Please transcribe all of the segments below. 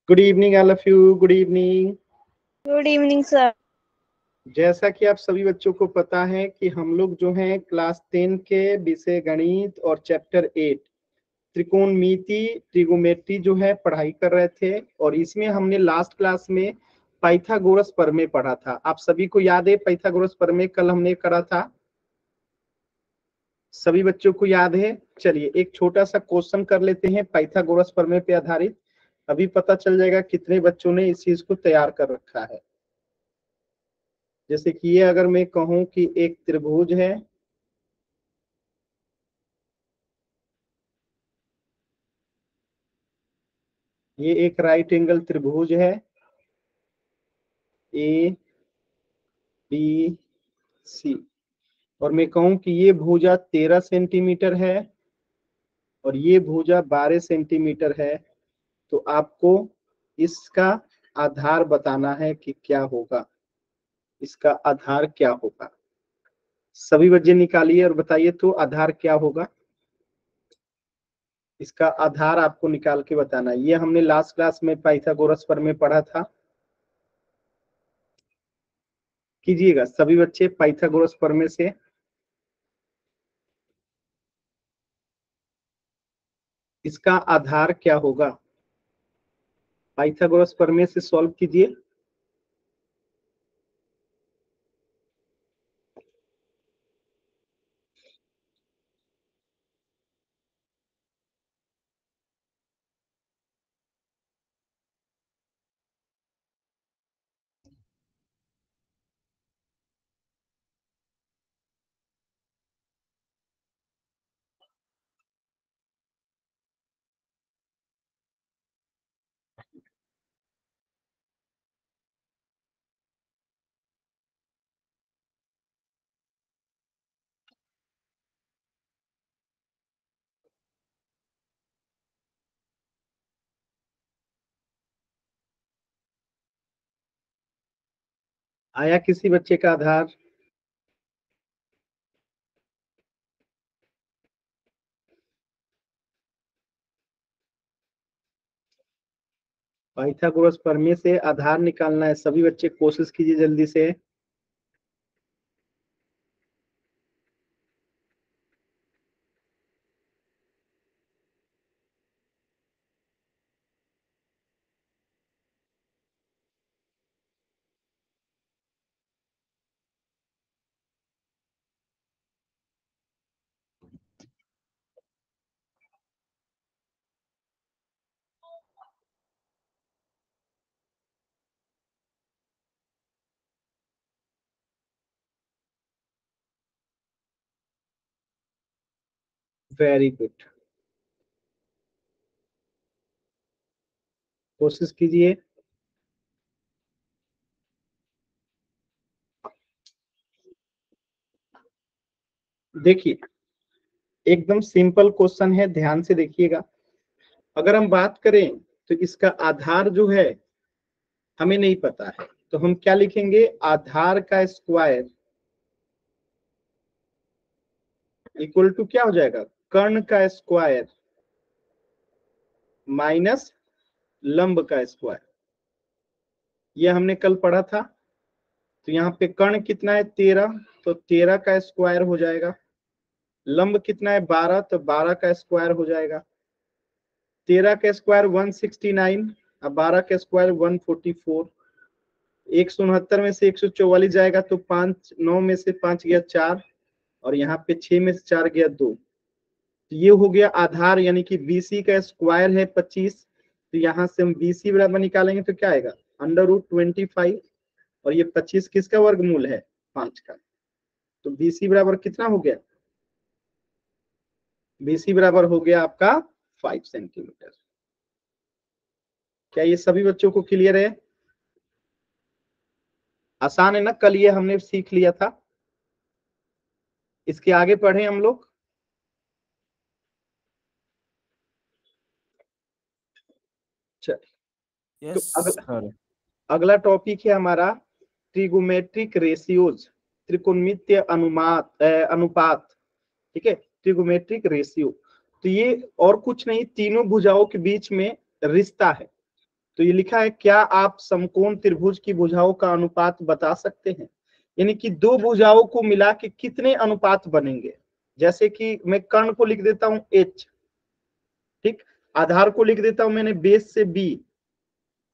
Good evening all of you. Good evening. Good evening sir. जैसा कि आप सभी बच्चों को पता है कि हम लोग जो हैं क्लास 10 के विषय गणित और चैप्टर 8 त्रिकोणमिति ट्रिगोमेट्री जो है पढ़ाई कर रहे थे, और इसमें हमने लास्ट क्लास में पाइथागोरस प्रमेय पढ़ा था। आप सभी को याद है पाइथागोरस प्रमेय कल हमने करा था? सभी बच्चों को याद है? चलिए एक छोटा सा क्वेश्चन कर लेते हैं पाइथागोरस प्रमेय पे आधारित। अभी पता चल जाएगा कितने बच्चों ने इस चीज को तैयार कर रखा है। जैसे कि ये अगर मैं कहूं कि एक त्रिभुज है, ये एक राइट एंगल त्रिभुज है ए बी सी, और मैं कहूं कि ये भुजा 13 सेंटीमीटर है और ये भुजा 12 सेंटीमीटर है, तो आपको इसका आधार बताना है कि क्या होगा। इसका आधार क्या होगा? सभी बच्चे निकालिए और बताइए तो आधार क्या होगा। इसका आधार आपको निकाल के बताना है। ये हमने लास्ट क्लास में पाइथागोरस प्रमेय पढ़ा था। कीजिएगा सभी बच्चे पाइथागोरस प्रमेय से। इसका आधार क्या होगा? पाइथागोरस प्रमेय से सॉल्व कीजिए। आया किसी बच्चे का आधार? पाइथागोरस प्रमेय से आधार निकालना है। सभी बच्चे कोशिश कीजिए जल्दी से। वेरी गुड, कोशिश कीजिए। देखिए एकदम सिंपल क्वेश्चन है, ध्यान से देखिएगा। अगर हम बात करें तो इसका आधार जो है हमें नहीं पता है, तो हम क्या लिखेंगे? आधार का स्क्वायर इक्वल टू क्या हो जाएगा? कर्ण का स्क्वायर माइनस लंब का स्क्वायर। ये हमने कल पढ़ा था। तो यहाँ पे कर्ण कितना है? 13, तो 13 का स्क्वायर हो जाएगा। लंब कितना है? 12, तो 12 का स्क्वायर हो जाएगा। 13 का स्क्वायर 169, अब 12 का स्क्वायर 144। 169 में से 144 जाएगा तो 5, 9 में से 5 गया 4, और यहाँ पे 6 में से 4 गया 2। तो ये हो गया आधार, यानी कि BC का स्क्वायर है 25। तो यहाँ से हम BC बराबर निकालेंगे तो क्या आएगा? √25, और ये 25 किसका वर्गमूल है? 5 का। तो BC बराबर कितना हो गया? BC बराबर हो गया आपका 5 सेंटीमीटर। क्या ये सभी बच्चों को क्लियर है? आसान है ना? कल ये हमने सीख लिया था। इसके आगे पढ़े हम लोग। चलिए तो अगला टॉपिक है हमारा ट्रिगोमेट्रिक रेशियोज, त्रिकोणमितीय अनुपात। ठीक है, ट्रिगोमेट्रिक रेशियो। तो ये और कुछ नहीं, तीनों भुजाओं के बीच में रिश्ता है। तो ये लिखा है, क्या आप समकोण त्रिभुज की भुजाओं का अनुपात बता सकते हैं? यानी कि दो भुजाओं को मिला के कितने अनुपात बनेंगे। जैसे कि मैं कर्ण को लिख देता हूं H, ठीक, आधार को लिख देता हूं मैंने बेस से B,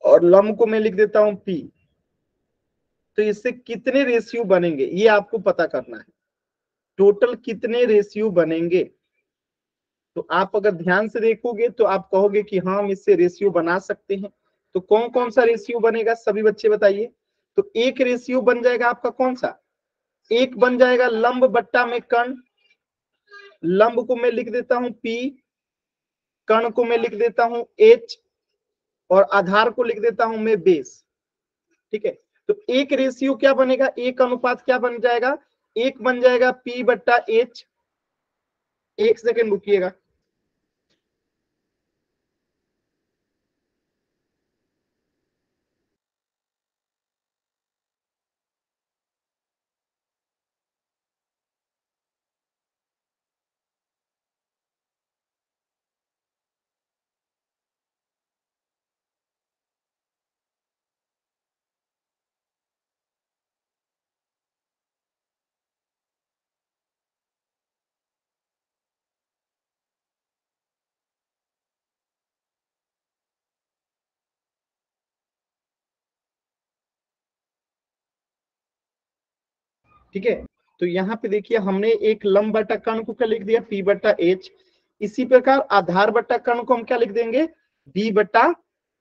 और लंब को मैं लिख देता हूं P। तो इससे कितने रेशियो बनेंगे ये आपको पता करना है, टोटल कितने रेशियो बनेंगे। तो आप अगर ध्यान से देखोगे तो आप कहोगे कि हाँ हम इससे रेशियो बना सकते हैं। तो कौन कौन सा रेशियो बनेगा सभी बच्चे बताइए। तो एक रेशियो बन जाएगा आपका कौन सा, एक बन जाएगा लंब बट्टा में कर्ण, लंब को मैं लिख देता हूं P, कर्ण को मैं लिख देता हूं H, और आधार को लिख देता हूं मैं बेस। ठीक है, तो एक रेशियो क्या बनेगा, एक अनुपात क्या बन जाएगा, एक बन जाएगा P बट्टा H। एक सेकेंड रुकिएगा। ठीक है, तो यहाँ पे देखिए हमने एक लंब बटा कर्ण को क्या लिख दिया, P बटा H। इसी प्रकार आधार बटा कर्ण को हम क्या लिख देंगे, B बटा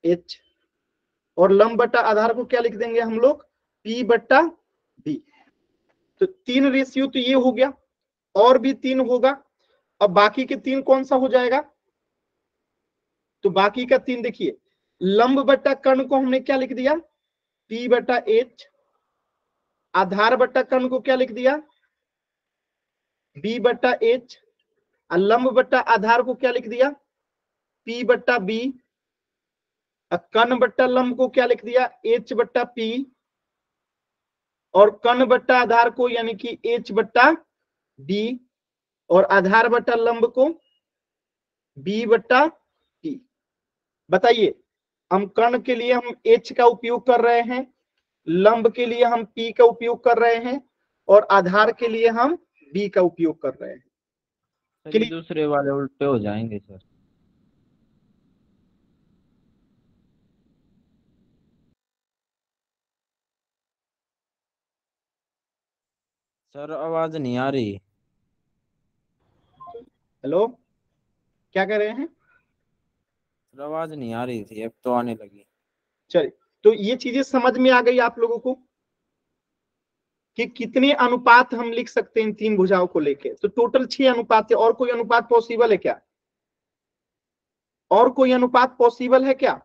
H, और लंब बटा आधार को क्या लिख देंगे हम लोग, P बटा B। तो तीन रेशियो तो ये हो गया, और भी तीन होगा। अब बाकी के तीन कौन सा हो जाएगा, तो बाकी का तीन देखिए, लंब बटा कर्ण को हमने क्या लिख दिया, P बटा H। आधार बटा कर्ण को क्या लिख दिया, B बटा H। लंब बट्टा आधार को क्या लिख दिया, P बट्टा B। कर्ण बट्टा लंब को क्या लिख दिया, H बट्टा P। और कर्ण बट्टा आधार को यानी कि H बट्टा B, और आधार बट्टा लंब को B बट्टा P। बताइए, हम कर्ण के लिए हम H का उपयोग कर रहे हैं, लंब के लिए हम P का उपयोग कर रहे हैं, और आधार के लिए हम B का उपयोग कर रहे हैं। सर ये दूसरे वाले उल्टे हो जाएंगे सर। सर आवाज नहीं आ रही। हेलो, क्या कह रहे हैं, सर आवाज नहीं आ रही थी, अब तो आने लगी। चलिए, तो ये चीजें समझ में आ गई आप लोगों को कि कितने अनुपात हम लिख सकते हैं इन तीन भुजाओं को लेके। तो टोटल 6 अनुपात है। और कोई अनुपात पॉसिबल है क्या, और कोई अनुपात पॉसिबल है क्या,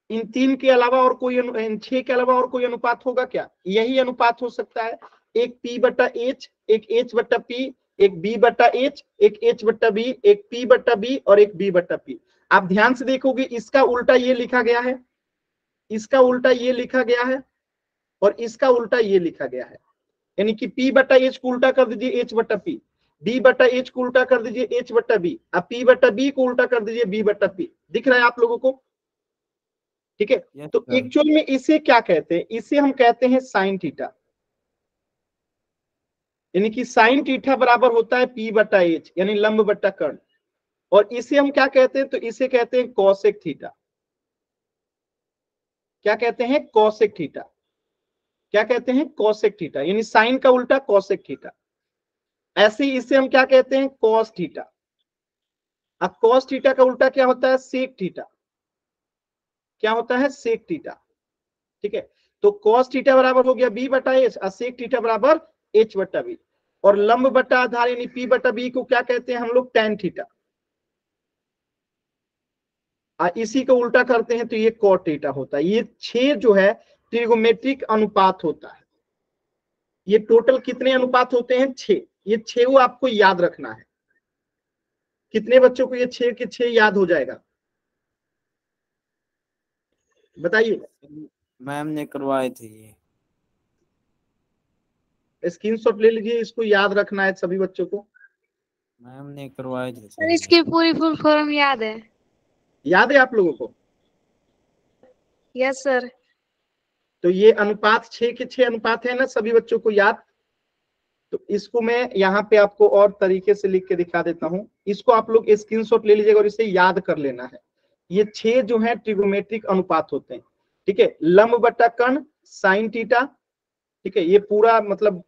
इन तीन के अलावा और कोई इन 6 के अलावा और कोई अनुपात होगा क्या, यही अनुपात हो सकता है। एक P बट्टा H, एक H बट्टा P, एक B बट्टा H, एक H बट्टा B, एक P बट्टा B, और एक B बट्टा P। आप ध्यान से देखोगे इसका उल्टा ये लिखा गया है, इसका उल्टा ये लिखा गया है, और इसका उल्टा ये लिखा गया है। यानी कि P बट्टा H को उल्टा कर दीजिए H बट्टा P, B बट्टा H को उल्टा कर दीजिए H बट्टा B, अब P बट्टा B को उल्टा कर दीजिए B बट्टा P। दिख रहा है आप लोगों को, ठीक है। तो एक्चुअल में इसे क्या कहते हैं, इसे हम कहते हैं साइन थीटा। यानी कि साइन थीटा बराबर होता है P बट्टा H, यानी लंब बट्टा कर्ण। और इसे हम क्या कहते हैं, तो इसे कहते हैं कॉसेक थीटा। क्या कहते हैं, कॉसेक थीटा। क्या कहते हैं, कॉसेक थीटा, यानी साइन का उल्टा कॉसेक थीटा। ऐसे ही इसे हम क्या कहते हैं, कॉस थीटा। अब कॉस थीटा का उल्टा क्या होता है, सेक थीटा। क्या होता है, सेक थीटा। ठीक है, तो कॉस थीटा बराबर हो गया B बटा H, और सेक थीटा बराबर H बटा B। और लंब बटा आधार यानी P बटा B को क्या कहते हैं हम लोग, टैन थीटा। इसी को उल्टा करते हैं तो ये कॉट थीटा होता है। ये 6 जो है ट्रिगोमेट्रिक अनुपात होता है। ये टोटल कितने अनुपात होते हैं, 6। ये 6 आपको याद रखना है। कितने बच्चों को ये 6 के 6 याद हो जाएगा, बताइए। मैम ने करवाए थे ये। स्क्रीनशॉट ले लीजिए, इसको याद रखना है सभी बच्चों को। मैम ने करवाए थे सर इसकी पूरी फुल फॉर्म याद है? याद है आप लोगों को? Yes sir. तो ये अनुपात 6 के 6 अनुपात है ना, सभी बच्चों को याद? तो इसको मैं यहाँ पे आपको और तरीके से लिख के दिखा देता हूँ। इसको आप लोग स्क्रीनशॉट ले लीजिएगा और इसे याद कर लेना है। ये 6 जो है ट्रिगोमेट्रिक अनुपात होते हैं, ठीक है। लंब बटा कर्ण साइन थीटा, ठीक है। ये पूरा मतलब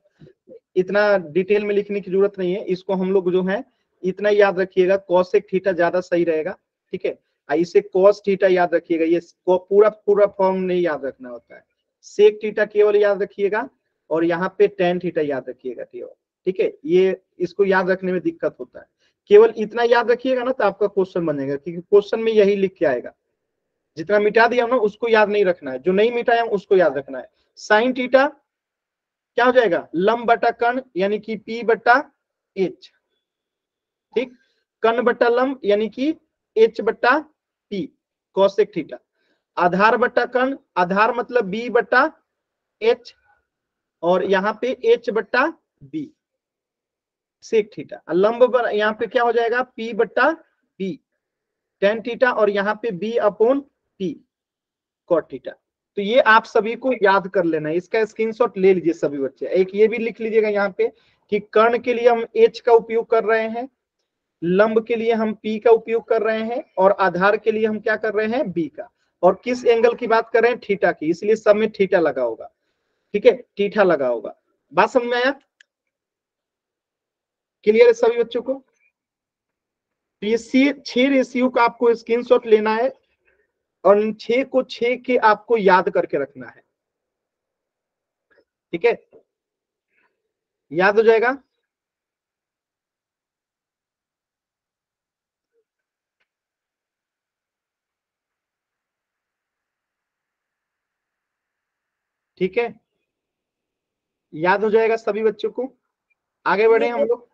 इतना डिटेल में लिखने की जरूरत नहीं है, इसको हम लोग जो है इतना याद रखिएगा, कॉसेक थीटा ज्यादा सही रहेगा, ठीक है। इसे कॉस थीटा याद रखिएगा, ये पूरा पूरा फॉर्म नहीं याद रखना होता है। सेक थीटा केवल याद रखिएगा और यहाँ पे टेन थीटा याद रखिएगा केवल, ठीक है। ये इसको याद रखने में दिक्कत होता है, केवल इतना याद रखिएगा ना तो आपका क्वेश्चन बन जाएगा, क्योंकि क्वेश्चन में यही लिख के आएगा। जितना मिटा दिया ना उसको याद नहीं रखना है, जो नहीं मिटाया उसको याद रखना है। साइन थीटा क्या हो जाएगा, लंब बटा कर्ण यानी कि P बटा H, ठीक। कर्ण बटा लंब यानी कि H बटा P, कॉसेक थीटा। आधार बटा कर्ण, आधार मतलब B बटा H, और यहाँ पे H बटा B, सेक थीटा। लंब यहाँ पे क्या हो जाएगा, P बटा B टेन थीटा, और यहाँ पे B upon P cot theta. तो ये आप सभी को याद कर लेना है, इसका स्क्रीनशॉट ले लीजिए सभी बच्चे। एक ये भी लिख लीजिएगा यहाँ पे कि कर्ण के लिए हम H का उपयोग कर रहे हैं, लंब के लिए हम P का उपयोग कर रहे हैं, और आधार के लिए हम क्या कर रहे हैं, B का। और किस एंगल की बात कर रहे हैं, थीटा की, इसलिए सब में थीटा लगा होगा, ठीक है, थीटा लगा होगा। बात समझ में आया? क्लियर है सभी बच्चों को? तो ये 6 रेशियो का आपको स्क्रीनशॉट लेना है और इन 6 को 6 के आपको याद करके रखना है, ठीक है। याद हो जाएगा? ठीक है, याद हो जाएगा सभी बच्चों को। आगे बढ़े हम लोग।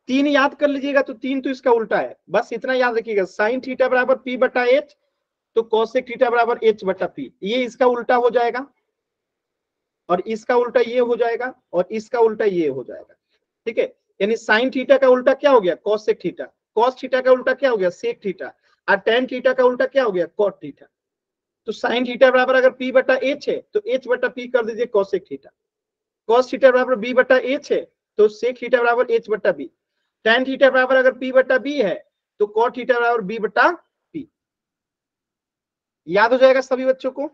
3 याद कर लीजिएगा, तो 3 तो इसका उल्टा है, बस इतना याद रखिएगा। साइन थीटा बराबर P बटा H, तो कॉसेक थीटा बराबर H बटा P, ये इसका उल्टा हो जाएगा, और इसका उल्टा ये हो जाएगा, और इसका उल्टा ये हो जाएगा, ठीक है। यानी साइन थीटा का उल्टा क्या हो गया, कॉसेक थीटा। कॉस थीटा का उल्टा क्या हो गया, सेक थीटा। और टेन थीटा का उल्टा क्या हो गया, कॉट थीटा। तो साइन थीटा बराबर अगर P बटा H है तो H बटा P कर दीजिए कॉसेक थीटा। कॉस थीटा बराबर B बटा H है तो सेक थीटा बराबर H बटा B। टेन थीटा बराबर अगर P बटा B है तो कॉट थीटा बराबर B बटा P। याद हो जाएगा सभी बच्चों को?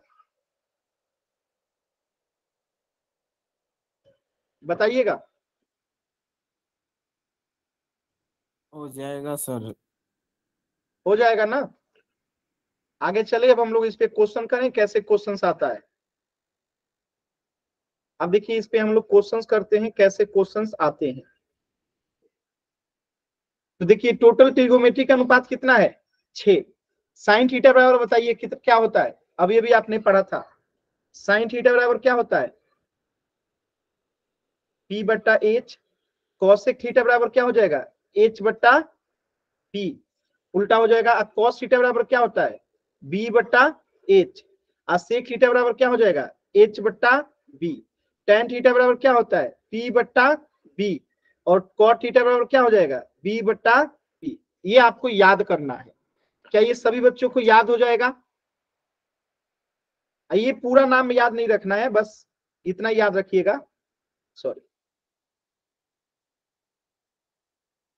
बताइएगा। हो जाएगा सर। हो जाएगा ना? आगे चले, अब हम लोग इस पे क्वेश्चन करें, कैसे क्वेश्चंस आता है। अब देखिए इस पे हम लोग क्वेश्चंस करते हैं, कैसे क्वेश्चंस आते हैं। तो देखिए टोटल ट्रिगोमेट्रिक अनुपात कितना है, 6। साइन थीटा बराबर बताइए क्या होता है, अभी अभी आपने पढ़ा था। साइन थीटा बराबर क्या होता है, P बट्टा H। कॉसेक थीटा बराबर क्या हो जाएगा, H बट्टा P, उल्टा हो जाएगा। कॉस थीटा बराबर क्या होता है, B बट्टा H। सेक थीटा बराबर क्या हो जाएगा, H बट्टा B। टेन थीटा बराबर क्या होता है, P बट्टा B, और कॉट थीटा बराबर क्या हो जाएगा, B बट्टा P। ये आपको याद करना है। क्या ये सभी बच्चों को याद हो जाएगा? ये पूरा नाम याद नहीं रखना है, बस इतना याद रखिएगा, सॉरी,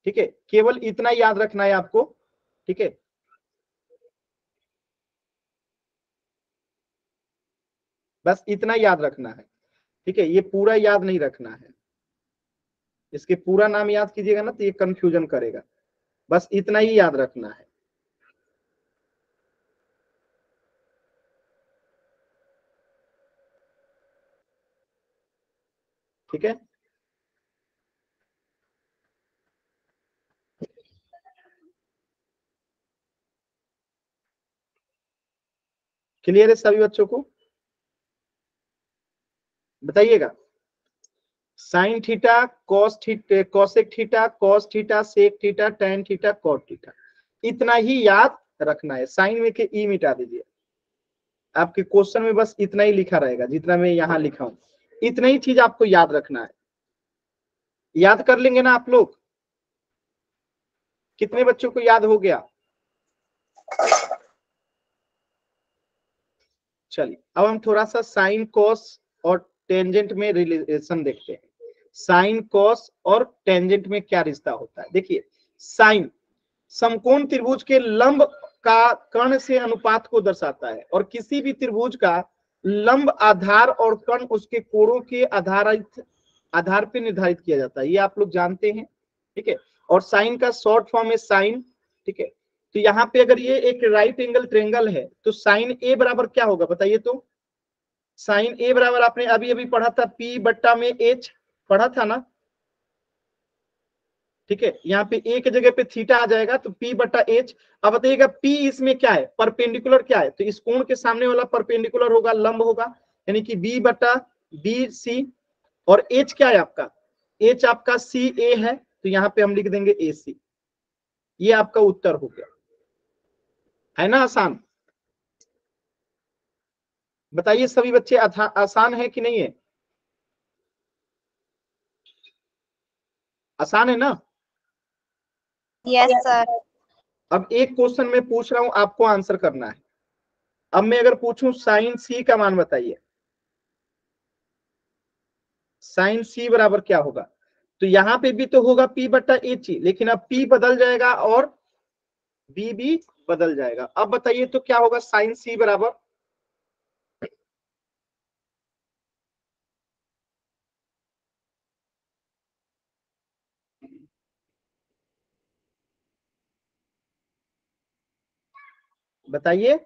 ठीक है, केवल इतना याद रखना है आपको, ठीक है। बस इतना याद रखना है, ठीक है, ये पूरा याद नहीं रखना है। इसके पूरा नाम याद कीजिएगा ना तो ये कंफ्यूजन करेगा, बस इतना ही याद रखना है, ठीक है। क्लियर है सभी बच्चों को? बताइएगा। Sine theta, cos theta, cosec theta, cos theta, sec theta, tan theta, cot theta, इतना ही याद रखना है। साइन में के ई मिटा दीजिए, आपके क्वेश्चन में बस इतना ही लिखा रहेगा जितना मैं यहाँ लिखा हूं, इतना ही चीज आपको याद रखना है। याद कर लेंगे ना आप लोग? कितने बच्चों को याद हो गया? चलिए अब हम थोड़ा सा साइन कॉस और टेंजेंट में रिलेशन देखते हैं। साइन कॉस और टेंजेंट में क्या रिश्ता होता है? देखिए, साइन समकोण त्रिभुज के लंब का कर्ण से अनुपात को दर्शाता है, और किसी भी त्रिभुज का लंब आधार और कर्ण उसके कोणों के आधार पे निर्धारित किया जाता है, ये आप लोग जानते हैं। ठीक है, और साइन का शॉर्ट फॉर्म है साइन। ठीक है, तो यहाँ पे अगर ये एक राइट एंगल ट्रेंगल है तो साइन ए बराबर क्या होगा बताइए तो? साइन ए बराबर आपने अभी अभी पढ़ा था, पी बट्टा में एच, पढ़ा था ना? ठीक है, यहाँ पे ए की जगह पे थीटा आ जाएगा तो पी बट्टा एच। अब बताइएगा पी इसमें क्या है? परपेंडिकुलर क्या है? तो इस कोण के सामने वाला परपेंडिकुलर होगा, लंब होगा, यानी कि बी बट्टा बी सी। और एच क्या है आपका? एच आपका सी ए है, तो यहाँ पे हम लिख देंगे ए सी। ये आपका उत्तर हो गया, है ना आसान? बताइए सभी बच्चे, आसान है कि नहीं है? आसान है ना? Yes sir. अब एक क्वेश्चन मैं पूछ रहा हूं, आपको आंसर करना है। अब मैं अगर पूछूं साइन सी का मान बताइए, साइन सी बराबर क्या होगा? तो यहां पे भी तो होगा पी बट्टा एच ही, लेकिन अब पी बदल जाएगा और बी भी बदल जाएगा। अब बताइए तो क्या होगा साइन सी बराबर? बताइए।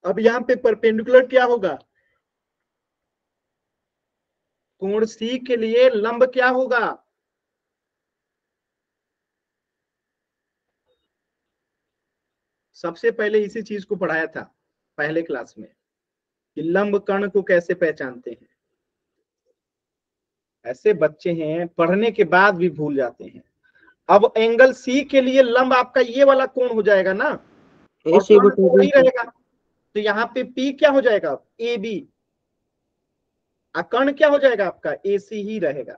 अब यहाँ पे परपेंडिकुलर क्या होगा? कोण सी के लिए लंब क्या होगा? सबसे पहले इसी चीज को पढ़ाया था पहले क्लास में, कि लंब कर्ण को कैसे पहचानते हैं। ऐसे बच्चे हैं पढ़ने के बाद भी भूल जाते हैं। अब एंगल सी के लिए लंब आपका ये वाला कोण हो जाएगा ना, और AC कर्ण बटे कोण ही BC। रहेगा। तो यहाँ पे पी क्या हो जाएगा? A B. कर्ण क्या हो जाएगा आपका? ए सी ही रहेगा।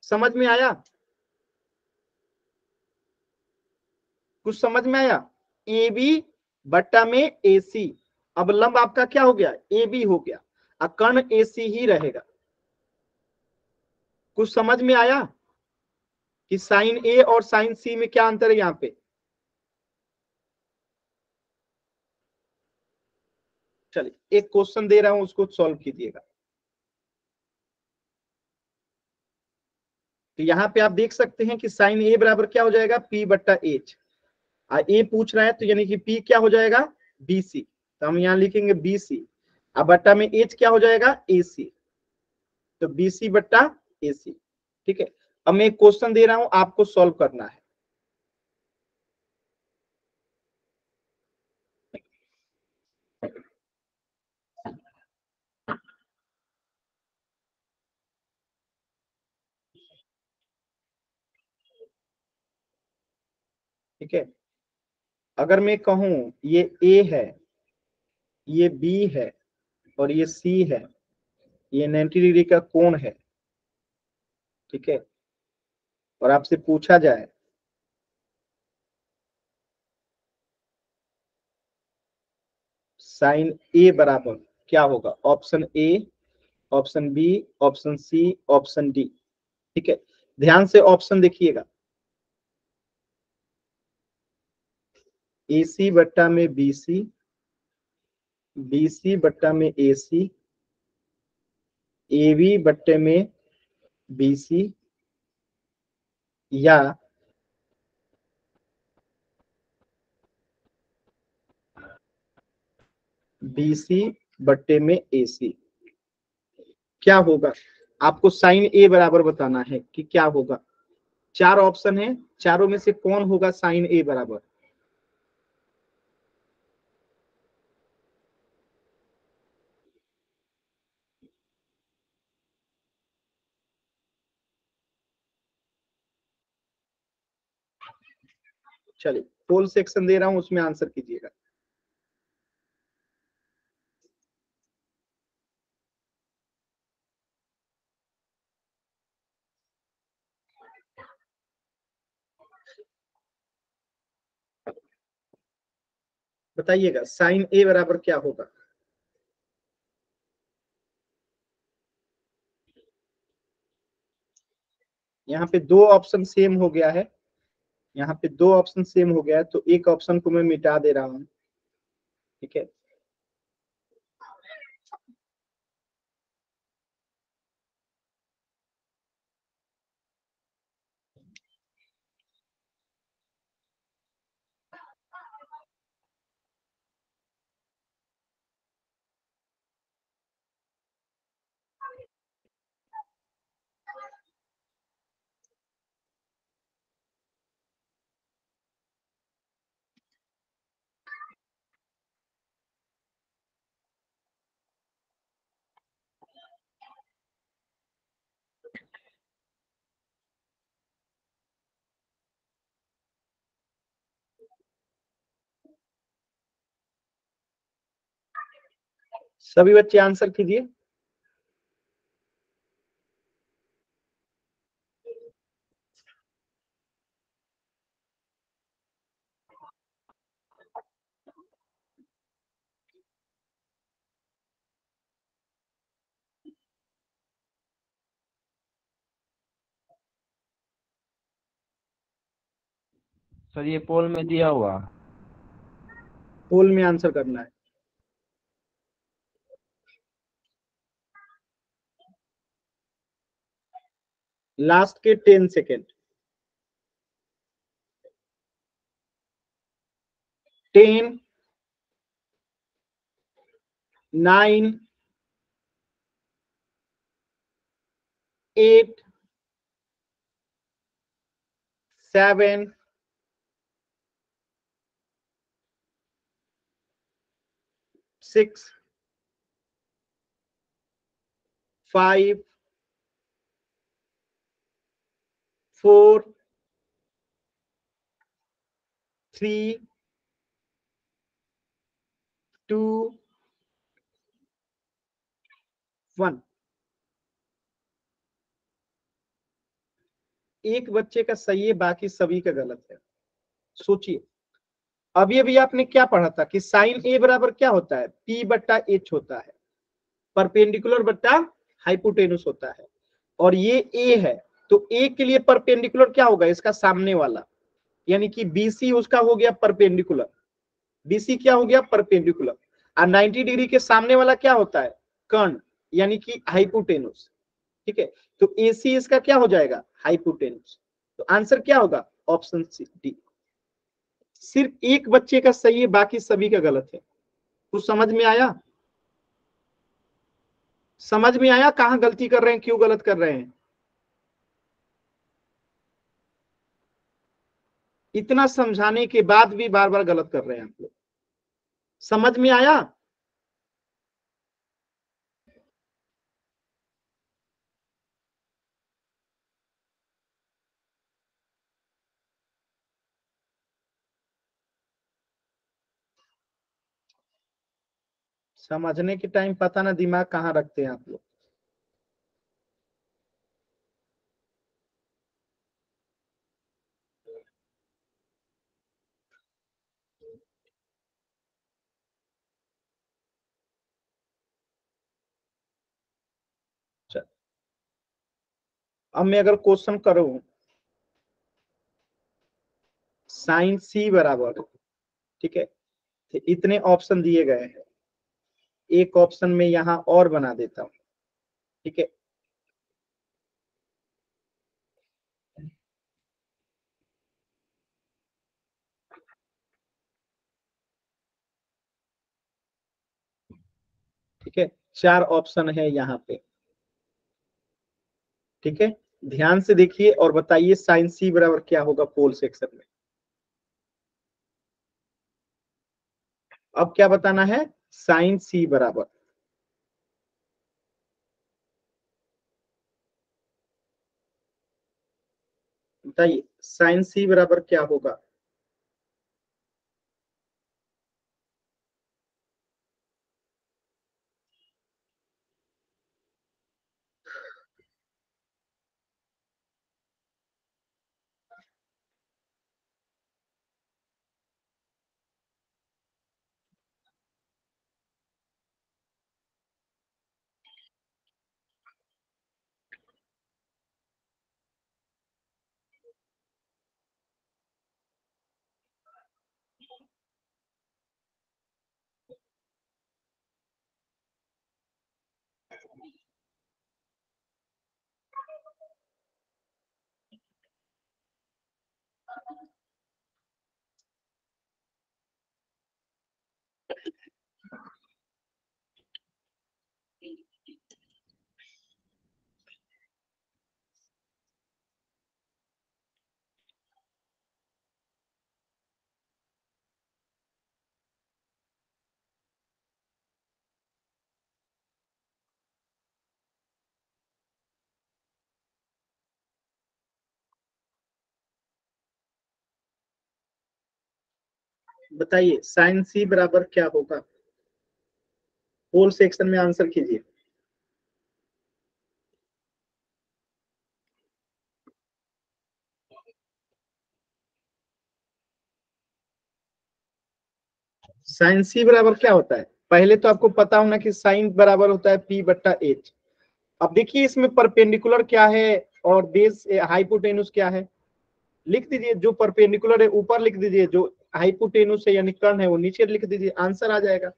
समझ में आया? कुछ समझ में आया? ए बी बट्टा में ए सी। अब लंब आपका क्या हो गया? ए बी हो गया, कर्ण ए सी ही रहेगा। कुछ समझ में आया कि साइन ए और साइन सी में क्या अंतर है यहाँ पे? चलिए एक क्वेश्चन दे रहा हूं, उसको सॉल्व कीजिएगा। तो यहाँ पे आप देख सकते हैं कि साइन ए बराबर क्या हो जाएगा? पी बट्टा एच। ए पूछ रहा है तो यानी कि पी क्या हो जाएगा? B C. तो हम यहाँ लिखेंगे बी सी। अब बट्टा में एच क्या हो जाएगा? ए सी। तो बी सी बट्टा ए सी। ठीक है, अब मैं एक क्वेश्चन दे रहा हूं, आपको सॉल्व करना है। ठीक है, अगर मैं कहूं ये ए है, ये बी है, और ये सी है, ये 90 डिग्री का कोण है। ठीक है, और आपसे पूछा जाए साइन ए बराबर क्या होगा? Option A, option B, option C, option D. ठीक है, ध्यान से ऑप्शन देखिएगा। ए सी बट्टा में बी सी, बी सी बट्टा में ए सी, ए बी बट्टे में बी सी, या बी सी बट्टे में ए सी। क्या होगा? आपको साइन ए बराबर बताना है कि क्या होगा। चार ऑप्शन है, चारों में से कौन होगा साइन ए बराबर? चलिए पोल सेक्शन दे रहा हूं, उसमें आंसर कीजिएगा। बताइएगा साइन ए बराबर क्या होगा। यहाँ पे दो ऑप्शन सेम हो गया है, यहाँ पे दो ऑप्शन सेम हो गया है, तो एक ऑप्शन को मैं मिटा दे रहा हूं। ठीक है, सभी बच्चे आंसर कीजिए। सर ये पोल में दिया हुआ। पोल में आंसर करना है। लास्ट के 10 सेकेंड। 10, 9, 8, 7, 6, 5, 4, 3, 2, 1। एक बच्चे का सही है, बाकी सभी का गलत है। सोचिए, अभी अभी आपने क्या पढ़ा था कि साइन ए बराबर क्या होता है, पी बट्टा एच होता है, परपेंडिकुलर बट्टा हाइपोटेनुस होता है, और ये ए है, तो ए के लिए परपेंडिकुलर क्या होगा, इसका सामने वाला, यानी कि बीसी उसका हो गया परपेंडिकुलर। बीसी क्या हो गया, परपेंडिकुलर। और 90 डिग्री के सामने वाला क्या होता है, कर्ण, यानी कि हाइपोटेनुस। ठीक है, तो एसी इसका क्या हो जाएगा, हाइपोटेनुस। तो आंसर क्या होगा, ऑप्शन सी डी। सिर्फ एक बच्चे का सही है, बाकी सभी का गलत है। कुछ समझ में आया, समझ में आया कहां गलती कर रहे हैं, क्यों गलत कर रहे हैं। इतना समझाने के बाद भी बार बार गलत कर रहे हैं आप लोग, समझ में आया। समझने के टाइम पता ना दिमाग कहाँ रखते हैं आप लोग। चल, अब मैं अगर क्वेश्चन करूं, साइन सी बराबर, ठीक है, तो इतने ऑप्शन दिए गए हैं, एक ऑप्शन में यहां और बना देता हूं। ठीक है, ठीक है, चार ऑप्शन है यहाँ पे। ठीक है, ध्यान से देखिए और बताइए साइन सी बराबर क्या होगा पोल सेक्शन में। अब क्या बताना है, साइन सी बराबर, बताइए साइन सी बराबर क्या होगा। बताइए साइन सी बराबर क्या होगा, होल सेक्शन में आंसर कीजिए। साइन सी बराबर क्या होता है, पहले तो आपको पता होना कि साइन बराबर होता है पी बट्टा एच। अब देखिए इसमें परपेंडिकुलर क्या है और बेस हाइपोटेनुस क्या है, लिख दीजिए। जो परपेंडिकुलर है ऊपर लिख दीजिए, जो हाइपोटेनुस है यानी कर्ण है वो नीचे लिख दीजिए, आंसर आ जाएगा।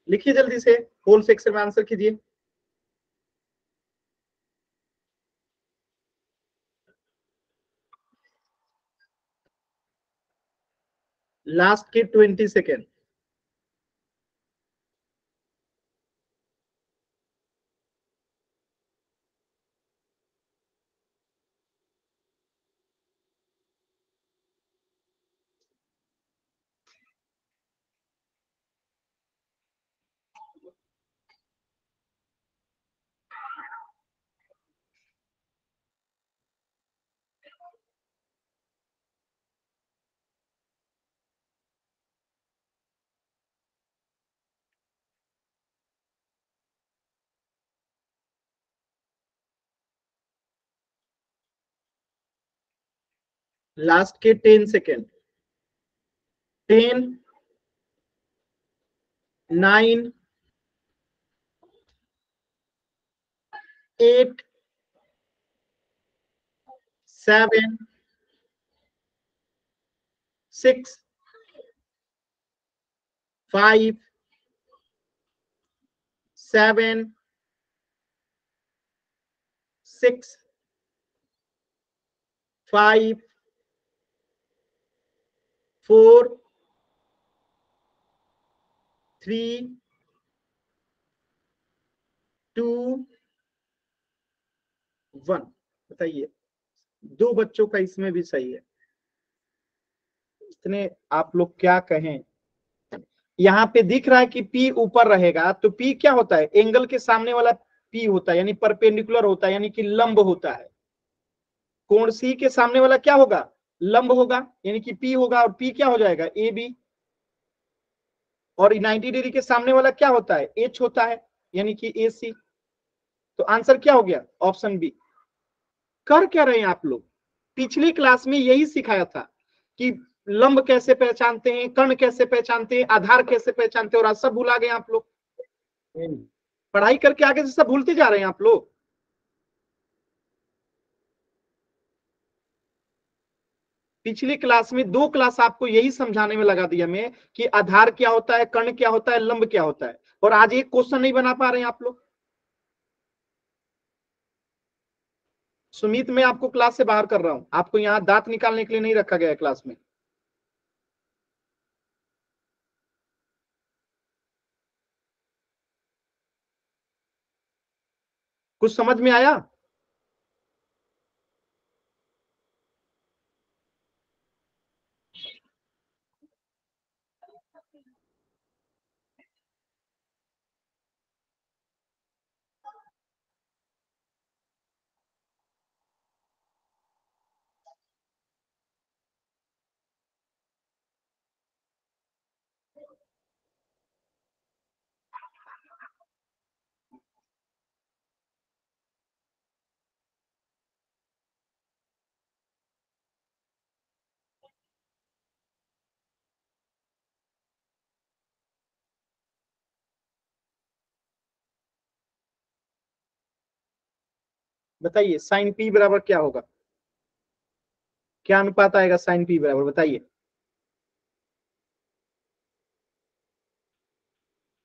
लिखिए जल्दी से, होल सेक्शन में आंसर कीजिए। लास्ट के 20 सेकेंड। लास्ट के 10 सेकेंड। 10, 9, 8, 7, 6, 5, 7, 6, 5, 4, 3, 2, 1। बताइए, दो बच्चों का इसमें भी सही है। इतने आप लोग क्या कहें, यहाँ पे दिख रहा है कि P ऊपर रहेगा तो P क्या होता है, एंगल के सामने वाला P होता है यानी परपेंडिकुलर होता है यानी कि लंब होता है। कोण C के सामने वाला क्या होगा, लंब होगा यानी कि P होगा, और P क्या हो जाएगा AB। और 90 डिग्री के सामने वाला क्या होता है, H होता है यानी कि AC। तो आंसर क्या हो गया, ऑप्शन बी। कर क्या रहे हैं आप लोग, पिछली क्लास में यही सिखाया था कि लंब कैसे पहचानते हैं, कर्ण कैसे पहचानते हैं, आधार कैसे पहचानते हैं, और आज सब भुला गए आप लोग। पढ़ाई करके आगे से सब भूलते जा रहे हैं आप लोग। पिछली क्लास में 2 क्लास आपको यही समझाने में लगा दिया मैं कि आधार क्या होता है, कर्ण क्या होता है, लंब क्या होता है, और आज एक क्वेश्चन नहीं बना पा रहे हैं आप लोग। सुमित, मैं आपको क्लास से बाहर कर रहा हूं, आपको यहां दांत निकालने के लिए नहीं रखा गया है क्लास में। कुछ समझ में आया? बताइए साइन पी बराबर क्या होगा, क्या अनुपात आएगा साइन पी बराबर, बताइए।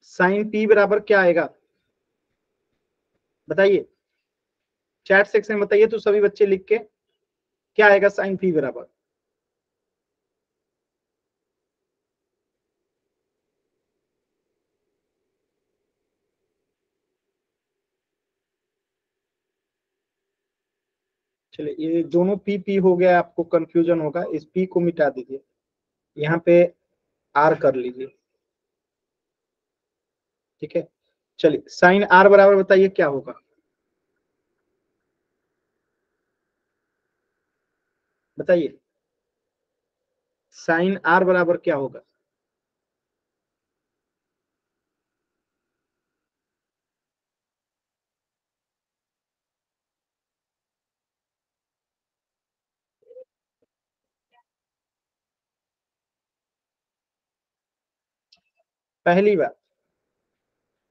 साइन पी बराबर क्या आएगा, बताइए, चैट सेक्शन में बताइए तो सभी बच्चे लिख के, क्या आएगा साइन पी बराबर। चलिए, ये दोनों पी पी हो गया, आपको कंफ्यूजन होगा, इस पी को मिटा दीजिए, यहाँ पे आर कर लीजिए, ठीक है। चलिए साइन आर बराबर बताइए क्या होगा, बताइए। साइन आर बराबर क्या होगा? पहली बात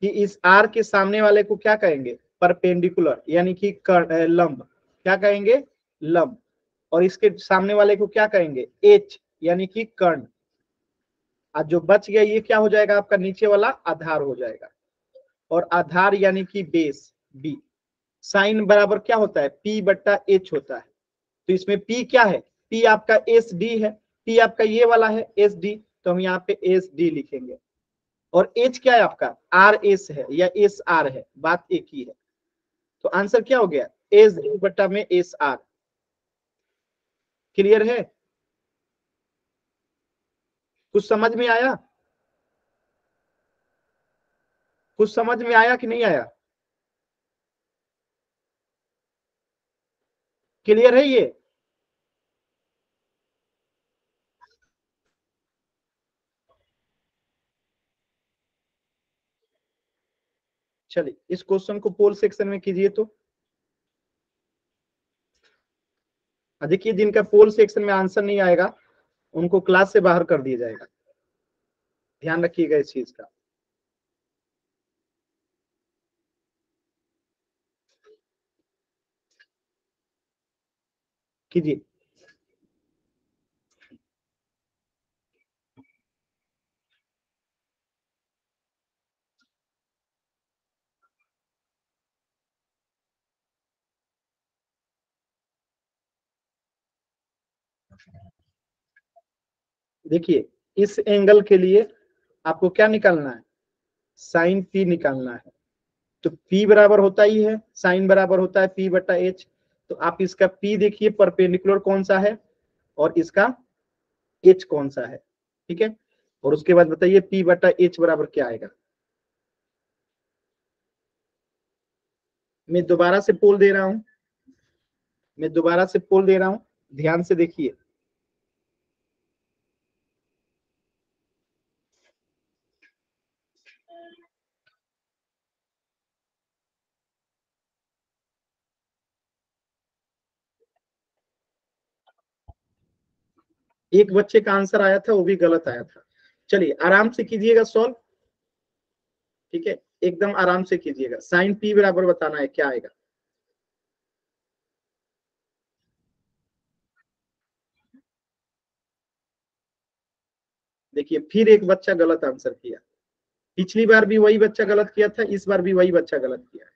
कि इस आर के सामने वाले को क्या कहेंगे? परपेंडिकुलर, यानी कि लंब। क्या कहेंगे? लंब। और इसके सामने वाले को क्या कहेंगे? एच, यानी कि कर्ण। आज जो बच गया ये क्या हो जाएगा? आपका नीचे वाला आधार हो जाएगा। और आधार यानी कि बेस बी। साइन बराबर क्या होता है? पी बट्टा एच होता है। तो इसमें पी क्या है? पी आपका एस डी है। पी आपका ये वाला है एस डी, तो हम यहाँ पे एस डी लिखेंगे। और एच क्या है आपका? आर एस है या एस आर है, बात एक ही है। तो आंसर क्या हो गया? एस डी बट्टा में एस आर। क्लियर है? कुछ समझ में आया? कुछ समझ में आया कि नहीं आया? क्लियर है ये? चलिए इस क्वेश्चन को पोल सेक्शन में कीजिए। तो देखिए, जिनका पोल सेक्शन में आंसर नहीं आएगा उनको क्लास से बाहर कर दिया जाएगा। ध्यान रखिएगा इस चीज का। कीजिए। देखिए, इस एंगल के लिए आपको क्या निकालना है? साइन पी निकालना है। तो P बराबर होता ही है, साइन बराबर होता है P बटा एच। तो आप इसका P देखिए परपेंडिकुलर कौन सा है और इसका H कौन सा है। ठीक है, और उसके बाद बताइए P बटा एच बराबर क्या आएगा। मैं दोबारा से पोल दे रहा हूं, मैं दोबारा से पोल दे रहा हूं, ध्यान से देखिए। एक बच्चे का आंसर आया था, वो भी गलत आया था। चलिए आराम से कीजिएगा सॉल्व। ठीक है, एकदम आराम से कीजिएगा। साइन पी बराबर बताना है क्या आएगा। देखिए फिर एक बच्चा गलत आंसर किया। पिछली बार भी वही बच्चा गलत किया था, इस बार भी वही बच्चा गलत किया है।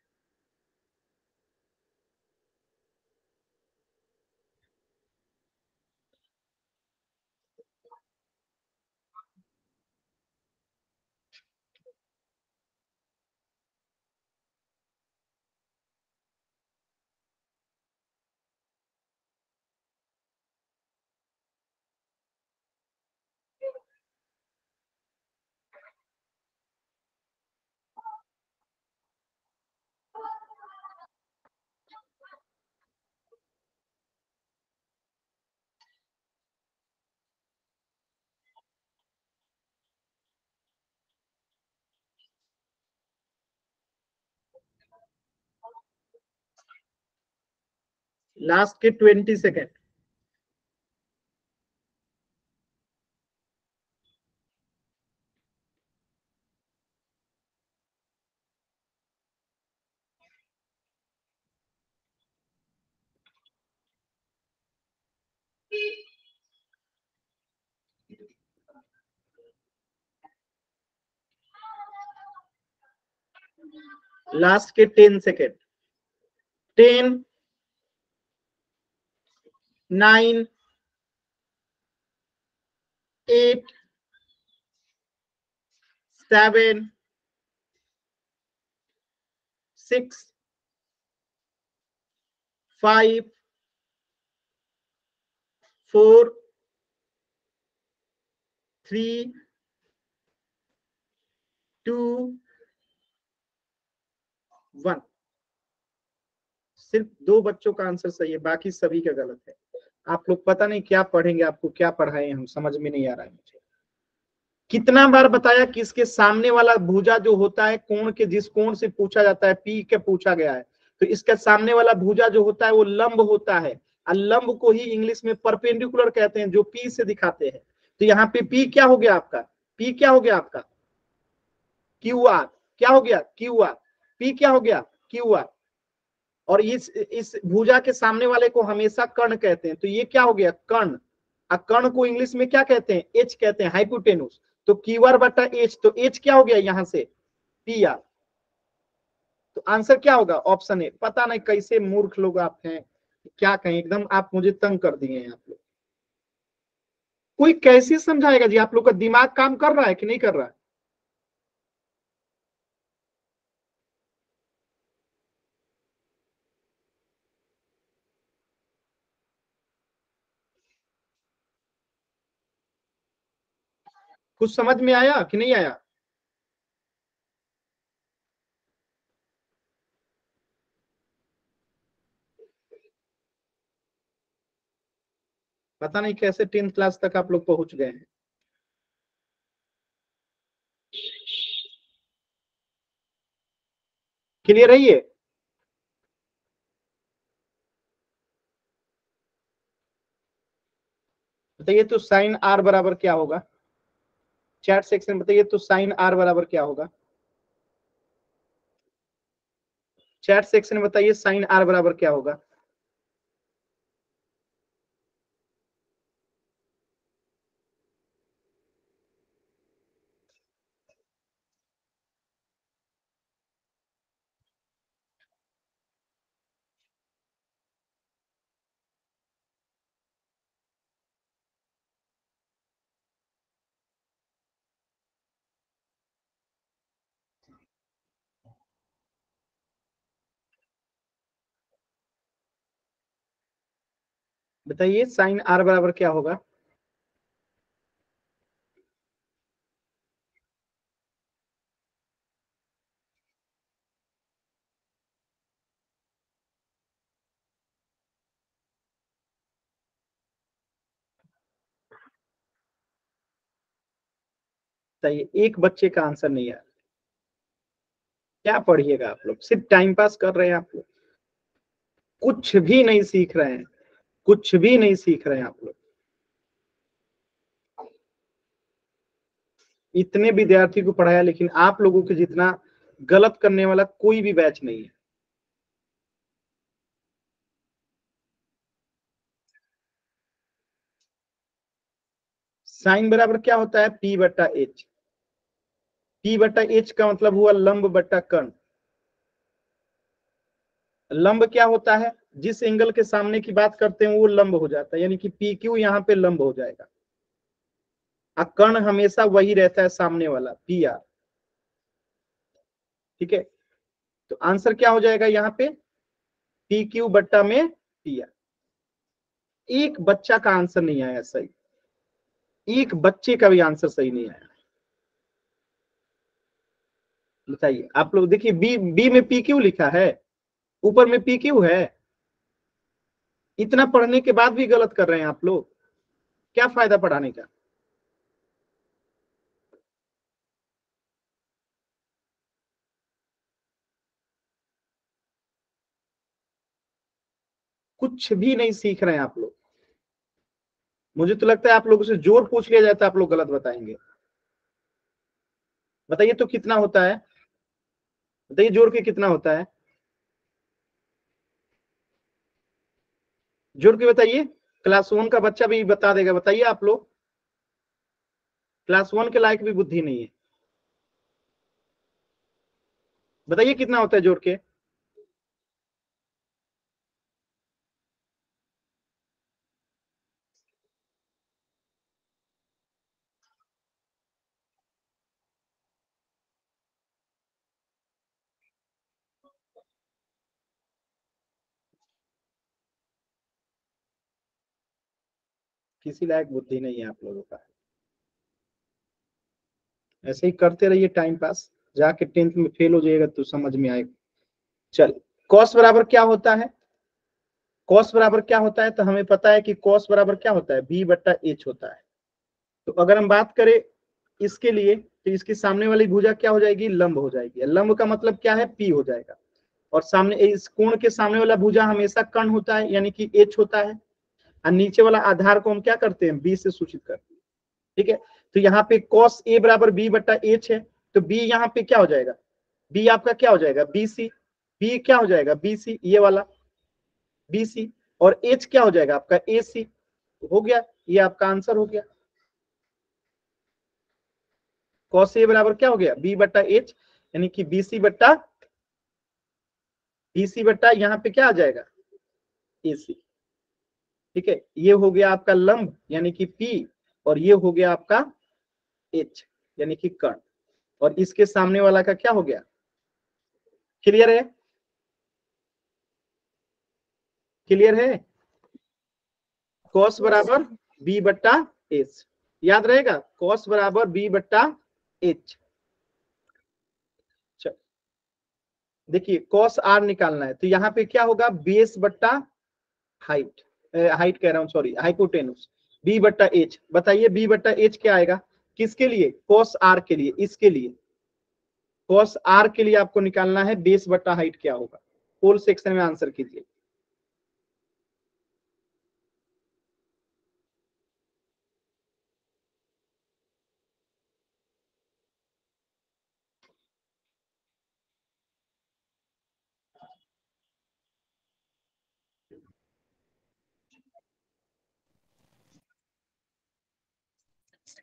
लास्ट के 20 सेकेंड। लास्ट के 10 सेकेंड। 10, 9, 8, 7, 6, 5, 4, 3, 2, 1। सिर्फ 2 बच्चों का आंसर सही है, बाकी सभी का गलत है। आप लोग पता नहीं क्या पढ़ेंगे, आपको क्या पढ़ाए हम समझ में नहीं आ रहा है मुझे। कितना बार बताया कि इसके सामने वाला भुजा जो होता है कोण के, जिस कोण से पूछा जाता है पी के पूछा गया है, तो इसका सामने वाला भुजा जो होता है वो लंब होता है, और लंब को ही इंग्लिश में परपेंडिकुलर कहते हैं, जो पी से दिखाते हैं। तो यहाँ पे पी क्या हो गया आपका, पी क्या हो गया आपका, क्यू आर क्या हो गया, क्यू आर, पी क्या हो गया, क्यू आर। और इस भुजा के सामने वाले को हमेशा कर्ण कहते हैं, तो ये क्या हो गया, कर्ण। कर्ण को इंग्लिश में क्या कहते हैं, एच कहते हैं, हाइपोटेनुस। तो क्यू आर बटा एच, तो एच क्या हो गया यहां से, पी आर। तो आंसर क्या होगा, ऑप्शन ए। पता नहीं कैसे मूर्ख लोग आप हैं, क्या कहें, एकदम आप मुझे तंग कर दिए हैं आप लोग। कोई कैसे समझाएगा जी, आप लोग का दिमाग काम कर रहा है कि नहीं कर रहा है। कुछ समझ में आया कि नहीं आया। पता नहीं कैसे 10th क्लास तक आप लोग पहुंच गए हैं। क्लियर है ये। बताइए तो साइन आर बराबर क्या होगा, चैट सेक्शन बताइए तो साइन आर बराबर क्या होगा, चैट सेक्शन में बताइए साइन आर बराबर क्या होगा। बताइए साइन आर बराबर क्या होगा। बताइए, एक बच्चे का आंसर नहीं है। क्या पढ़िएगा आप लोग, सिर्फ टाइम पास कर रहे हैं आप लोग, कुछ भी नहीं सीख रहे हैं, कुछ भी नहीं सीख रहे हैं आप लोग। इतने विद्यार्थी को पढ़ाया, लेकिन आप लोगों के जितना गलत करने वाला कोई भी बैच नहीं है। साइन बराबर क्या होता है, पी बटा एच। पी बटा एच का मतलब हुआ लंब बटा कर्ण। लंब क्या होता है, जिस एंगल के सामने की बात करते हैं वो लंब हो जाता है, यानी कि पी क्यू यहाँ पे लंब हो जाएगा, और कर्ण हमेशा वही रहता है सामने वाला, पी आर। ठीक है, तो आंसर क्या हो जाएगा यहाँ पे, पी क्यू बट्टा में पी आर। एक बच्चा का आंसर नहीं आया सही, एक बच्चे का भी आंसर सही नहीं आया। बताइए आप लोग, देखिए बी, बी में पी क्यू लिखा है, ऊपर में पी क्यू है। इतना पढ़ने के बाद भी गलत कर रहे हैं आप लोग, क्या फायदा पढ़ाने का। कुछ भी नहीं सीख रहे हैं आप लोग। मुझे तो लगता है आप लोगों से जोर पूछ लिया जाए तो आप लोग गलत बताएंगे। बताइए तो कितना होता है, बताइए जोड़ के कितना होता है, जोड़ के बताइए। क्लास 1 का बच्चा भी बता देगा, बताइए आप लोग, क्लास 1 के लायक भी बुद्धि नहीं है। बताइए कितना होता है जोड़ के। किसी लायक बुद्धि नहीं है आप लोगों का, ऐसे ही करते रहिए टाइम पास, जाके 10th में फेल हो जाएगा तो समझ में आएगा। चल, कॉस बराबर क्या होता है, कॉस बराबर क्या होता है, तो हमें पता है कि कॉस बराबर क्या होता है, बी बट्टा एच होता है। तो अगर हम बात करें इसके लिए, तो इसकी सामने वाली भुजा क्या हो जाएगी, लंब हो जाएगी। लंब का मतलब क्या है, पी हो जाएगा। और सामने इस कोण के सामने वाला भुजा हमेशा कर्ण होता है, यानी कि एच होता है। और नीचे वाला आधार को हम क्या करते हैं, बी से सूचित करते हैं। ठीक है, तो यहाँ पे cos a बराबर बी बट्टा एच है, तो b यहाँ पे क्या हो जाएगा, b आपका क्या हो जाएगा, बी सी। b क्या हो जाएगा, बी सी, ये वाला बी सी। और h क्या हो जाएगा आपका, ए सी। हो गया, ये आपका आंसर हो गया। cos a बराबर क्या हो गया, b बट्टा एच, यानी कि bc बट्टा यहाँ पे क्या आ जाएगा, ac। ठीक है, ये हो गया आपका लंब यानी कि p, और ये हो गया आपका h यानी कि कर्ण। और इसके सामने वाला का क्या हो गया, क्लियर है, क्लियर है। cos बराबर b बट्टा एच, याद रहेगा, cos बराबर b बट्टा एच। देखिए cos r निकालना है, तो यहाँ पे क्या होगा, बेस बट्टा हाइट, हाइट कह रहा हूँ सॉरी, हाइपोटेनुस, b बट्टा एच। बताइए b बट्टा एच क्या आएगा, किसके लिए, cos r के लिए। इसके लिए cos r के लिए आपको निकालना है बेस बट्टा हाइट क्या होगा। पोल सेक्शन में आंसर कीजिए।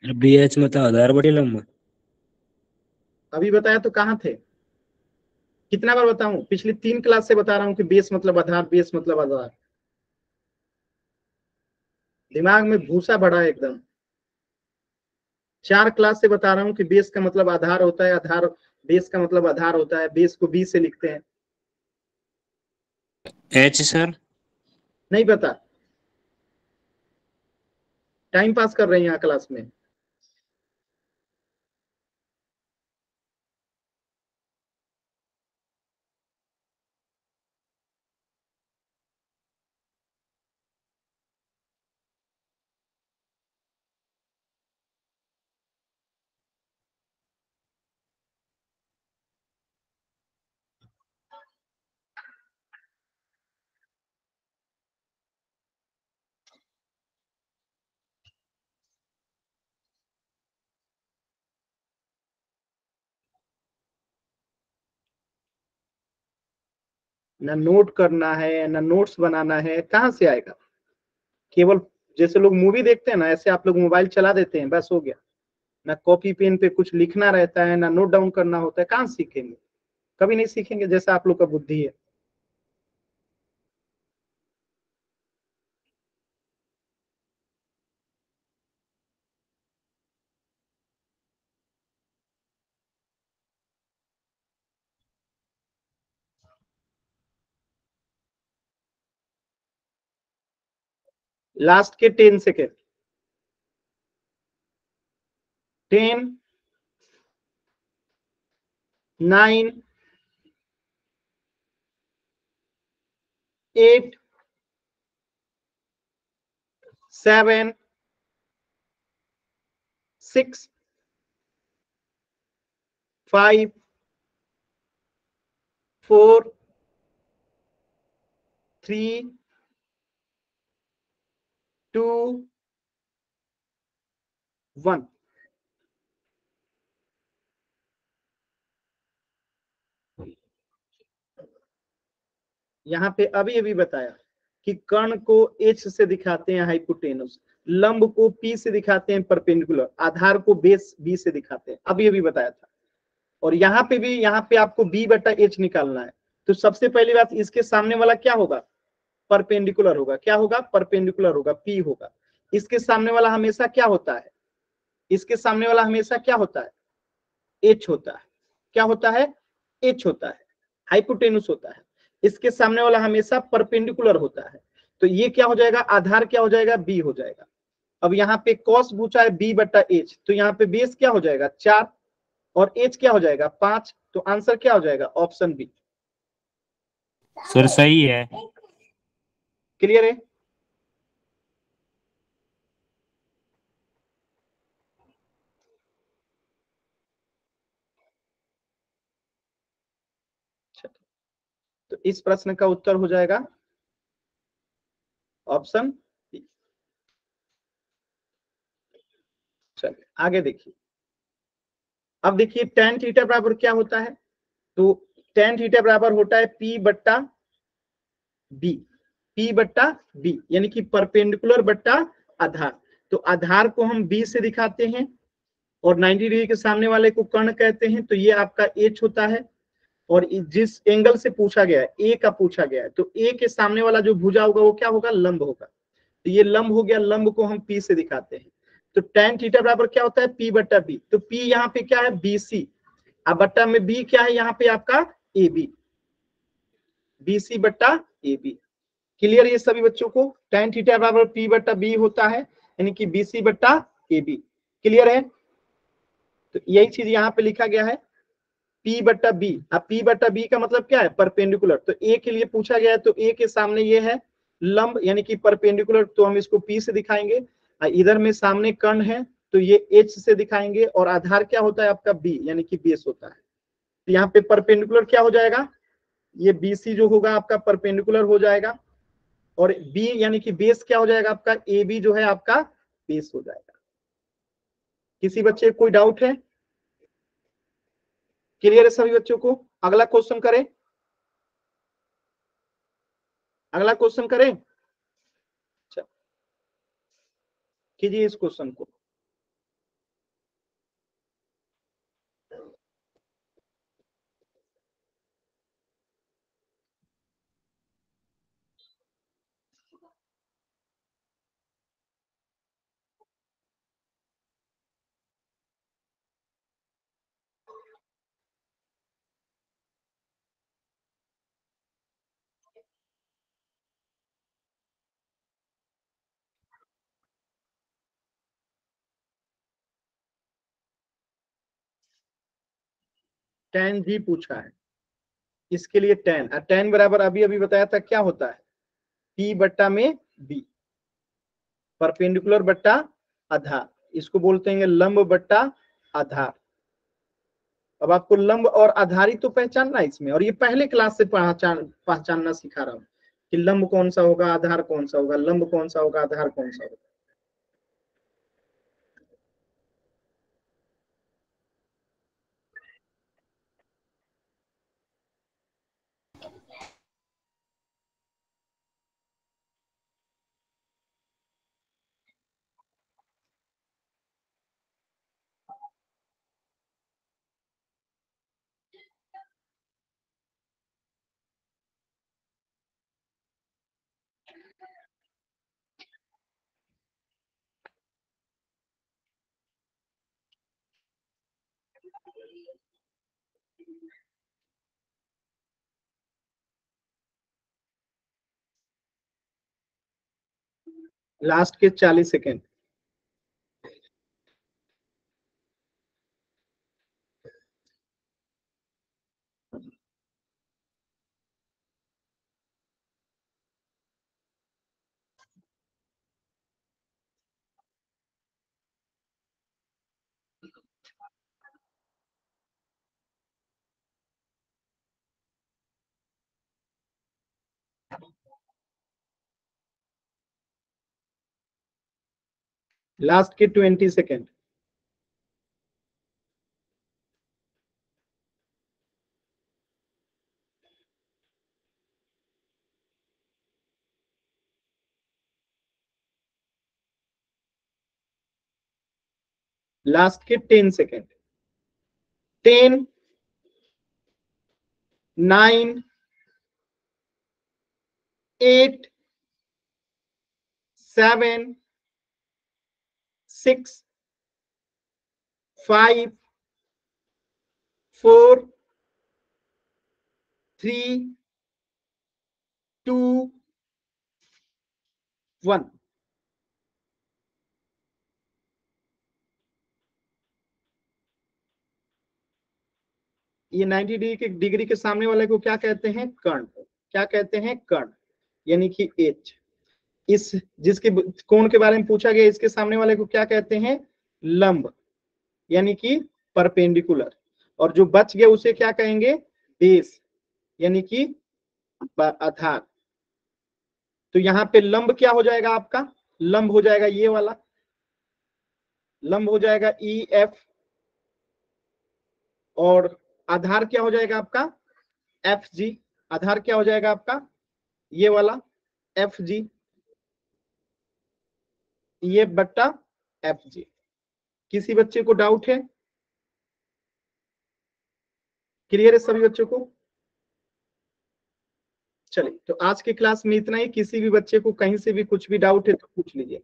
बी एच मतलब आधार बटे लंब। अभी बताया तो कहाँ थे, कितना बार बताऊं, पिछली 3 क्लास से बता रहा हूं कि बेस मतलब आधार, बेस मतलब आधार। दिमाग में भूसा भरा है एकदम। 4 क्लास से बता रहा हूं कि बेस का मतलब आधार होता है, आधार बेस का मतलब आधार होता है, बेस को बी से लिखते हैं। एच सर नहीं पता, टाइम पास कर रहे हैं यहाँ क्लास में। ना नोट करना है ना नोट्स बनाना है, कहाँ से आएगा। केवल जैसे लोग मूवी देखते हैं ना, ऐसे आप लोग मोबाइल चला देते हैं, बस हो गया। ना कॉपी पेन पे कुछ लिखना रहता है, ना नोट डाउन करना होता है, कहाँ सीखेंगे, कभी नहीं सीखेंगे, जैसा आप लोग का बुद्धि है। लास्ट के 10 सेकेंड, 10, 9, 8, 7, 6, 5, 4, 3, 2, 1। यहाँ पे अभी अभी बताया कि कर्ण को एच से दिखाते हैं हाइपोटेनुस, लंब को पी से दिखाते हैं परपेंडिकुलर, आधार को बेस बी से दिखाते हैं, अभी अभी बताया था। और यहाँ पे भी, यहाँ पे आपको बी बटा एच निकालना है। तो सबसे पहली बात, इसके सामने वाला क्या होगा, परपेंडिकुलर होगा। क्या होगा, परपेंडिकुलर होगा, पी होगा। इसके सामने वाला हमेशा क्या होता है, इसके सामने वाला हमेशा क्या होता है, एच होता है। क्या होता है, एच होता है, हाइपोटेनुस होता है। इसके सामने वाला हमेशा परपेंडिकुलर होता है। तो ये क्या हो जाएगा, आधार क्या हो जाएगा, बी हो जाएगा। अब यहाँ पे कॉस पूछा है बी बटा एच, तो यहाँ पे बेस क्या हो जाएगा, 4, और एच क्या हो जाएगा, 5। तो आंसर क्या हो जाएगा, ऑप्शन बी। सर सही है। क्लियर है? तो इस प्रश्न का उत्तर हो जाएगा ऑप्शन बी। चलिए आगे देखिए। अब देखिए tan थीटा बराबर क्या होता है, तो tan थीटा बराबर होता है P बट्टा B, P बट्टा B यानी कि परपेंडिकुलर बट्टा आधार। तो आधार को हम B से दिखाते हैं और 90 डिग्री के सामने वाले को कर्ण कहते हैं, तो ये आपका H होता है। और जिस एंगल से पूछा गया है, ए का पूछा गया है, तो ए के सामने वाला जो भुजा होगा वो क्या होगा, लंब होगा। तो ये लंब हो गया, लंब को हम पी से दिखाते हैं। तो tan थीटा बराबर क्या होता है, पी बट्टा बी। तो पी यहाँ पे क्या है, बीसी, अब बट्टा में बी क्या है यहाँ पे आपका ए बी, बीसी बट्टा ए बी। क्लियर ये सभी बच्चों को? tan थीटा बराबर पी बट्टा बी होता है, यानी कि बीसी बट्टा ए बी। क्लियर है? तो यही चीज यहाँ पे लिखा गया है P बट्टा बी। अब P बट्टा बी का मतलब क्या है, परपेंडिकुलर। तो A के लिए पूछा गया है, तो A के सामने ये है लंब यानी कि परपेंडिकुलर, तो हम इसको P से दिखाएंगे। इधर में सामने कर्ण है तो ये H से दिखाएंगे, और आधार क्या होता है आपका B यानी कि बेस होता है। तो यहाँ पे परपेंडिकुलर क्या हो जाएगा, ये BC जो होगा आपका परपेंडिकुलर हो जाएगा, और B यानी कि बेस क्या हो जाएगा आपका AB जो है आपका बेस हो जाएगा। किसी बच्चे कोई डाउट है? क्लियर है सभी बच्चों को? अगला क्वेश्चन करें, अगला क्वेश्चन करें। कीजिए इस क्वेश्चन को। tan जी पूछा है, इसके लिए tan बराबर अभी अभी बताया था क्या होता है, P बट्टा में B, परपेंडिकुलर बट्टा आधार, इसको बोलते हैं लंब बट्टा आधार। अब आपको लंब और आधारी तो पहचानना है इसमें, और ये पहले क्लास से पहचानना सिखा रहा हूं कि लंब कौन सा होगा, आधार कौन सा होगा, लंब कौन सा होगा, आधार कौन सा होगा। लास्ट के 40 सेकेंड। लास्ट के 20 सेकेंड। लास्ट के 10 सेकेंड। 10, 9, 8, 7, 6, 5, 4, 3, 2, 1। ये 90 डिग्री के सामने वाले को क्या कहते हैं, कर्ण। क्या कहते हैं, कर्ण, यानी कि H। इस जिसके कोण के बारे में पूछा गया, इसके सामने वाले को क्या कहते हैं? लंब, यानी कि परपेंडिकुलर। और जो बच गया उसे क्या कहेंगे? बेस, यानी कि आधार। तो यहाँ पे लंब क्या हो जाएगा आपका? लंब हो जाएगा ये वाला, लंब हो जाएगा ई एफ, और आधार क्या हो जाएगा आपका? F G. आधार क्या हो जाएगा आपका? ये वाला एफ जी, ये बट्टा एफ जी। किसी बच्चे को डाउट है? क्लियर है सभी बच्चों को? चलिए, तो आज के क्लास में इतना ही। किसी भी बच्चे को कहीं से भी कुछ भी डाउट है तो पूछ लीजिए।